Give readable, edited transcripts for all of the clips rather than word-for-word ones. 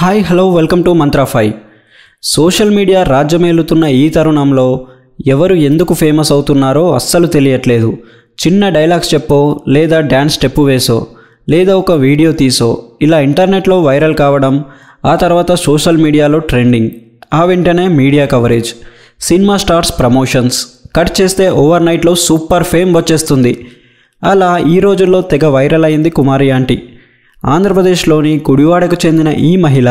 Hi hello welcome to Mantra 5. Social media రాజ్యమేలుతున్న ఈ తరుణంలో ఎవరు ఎందుకు ఫేమస్ అవుతున్నారో అస్సలు తెలియట్లేదు. చిన్న డైలాగ్స్ చెప్పో లేదా డ్యాన్స్ స్టెప్ వేసో లేదా ఒక వీడియో తీసో ఇలా ఇంటర్నెట్లో వైరల్ కావడం, ఆ తర్వాత సోషల్ మీడియాలో ట్రెండింగ్, ఆ వెంటనే media coverage, cinema stars promotions, cut చేస్తే ఓవర్ నైట్లో సూపర్ ఫేమ్ వచ్చేస్తుంది. అలా ఈ రోజుల్లో తెగ వైరల్ అయింది కుమారి ఆంటీ. ఆంధ్రప్రదేశ్లోని గుడివాడకు చెందిన ఈ మహిళ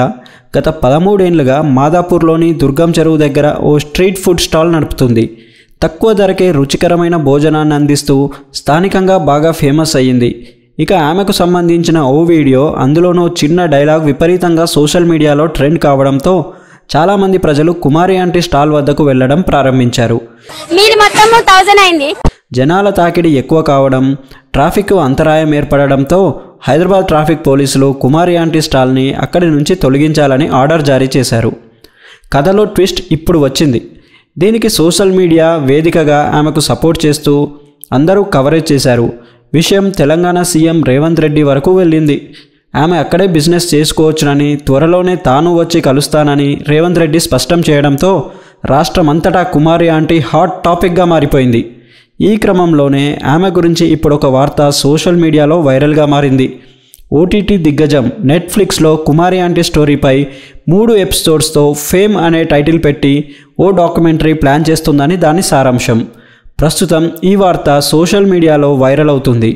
గత 13 ఏళ్లుగా మాదాపూర్లోని దుర్గం చెరువు దగ్గర ఓ స్ట్రీట్ ఫుడ్ స్టాల్ నడుపుతుంది. తక్కువ ధరకే రుచికరమైన భోజనాన్ని అందిస్తూ స్థానికంగా బాగా ఫేమస్ అయ్యింది. ఇక ఆమెకు సంబంధించిన ఓ వీడియో, అందులోనూ చిన్న డైలాగ్ విపరీతంగా సోషల్ మీడియాలో ట్రెండ్ కావడంతో చాలామంది ప్రజలు కుమారి ఆంటీ స్టాల్ వద్దకు వెళ్లడం ప్రారంభించారు. జనాల తాకిడి ఎక్కువ కావడం, ట్రాఫిక్ అంతరాయం ఏర్పడడంతో హైదరాబాద్ ట్రాఫిక్ పోలీసులు కుమారి ఆంటీ స్టాల్ని అక్కడి నుంచి తొలగించాలని ఆర్డర్ జారీ చేశారు. కథలో ట్విస్ట్ ఇప్పుడు వచ్చింది. దీనికి సోషల్ మీడియా వేదికగా ఆమెకు సపోర్ట్ చేస్తూ అందరూ కవరేజ్ చేశారు. విషయం తెలంగాణ సీఎం రేవంత్ రెడ్డి వరకు వెళ్ళింది. ఆమె అక్కడే బిజినెస్ చేసుకోవచ్చునని, త్వరలోనే తాను వచ్చి కలుస్తానని రేవంత్ రెడ్డి స్పష్టం చేయడంతో రాష్ట్రమంతటా కుమారి ఆంటీ హాట్ టాపిక్గా మారిపోయింది. ఈ క్రమంలోనే ఆమె గురించి ఇప్పుడు ఒక వార్త సోషల్ మీడియాలో వైరల్గా మారింది. ఓటీటీ దిగ్గజం నెట్ఫ్లిక్స్లో కుమారి ఆంటీ స్టోరీపై 3 ఎపిసోడ్స్తో ఫేమ్ అనే టైటిల్ పెట్టి ఓ డాక్యుమెంటరీ ప్లాన్ చేస్తుందని దాని సారాంశం. ప్రస్తుతం ఈ వార్త సోషల్ మీడియాలో వైరల్ అవుతుంది.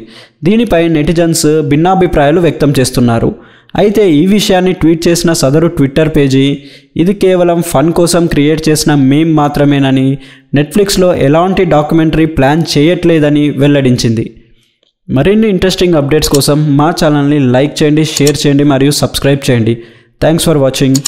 దీనిపై నెటిజన్స్ భిన్నాభిప్రాయాలు వ్యక్తం చేస్తున్నారు. అయితే ఈ విషయాన్ని ట్వీట్ చేసిన సదరు ట్విట్టర్ పేజీ ఇది కేవలం ఫన్ కోసం క్రియేట్ చేసిన మీమ్ మాత్రమేనని, నెట్ఫ్లిక్స్లో ఎలాంటి డాక్యుమెంటరీ ప్లాన్ చేయట్లేదని వెల్లడించింది. మరిన్ని ఇంట్రెస్టింగ్ అప్డేట్స్ కోసం మా ఛానల్ని లైక్ చేయండి, షేర్ చేయండి మరియు సబ్స్క్రైబ్ చేయండి. Thanks for watching.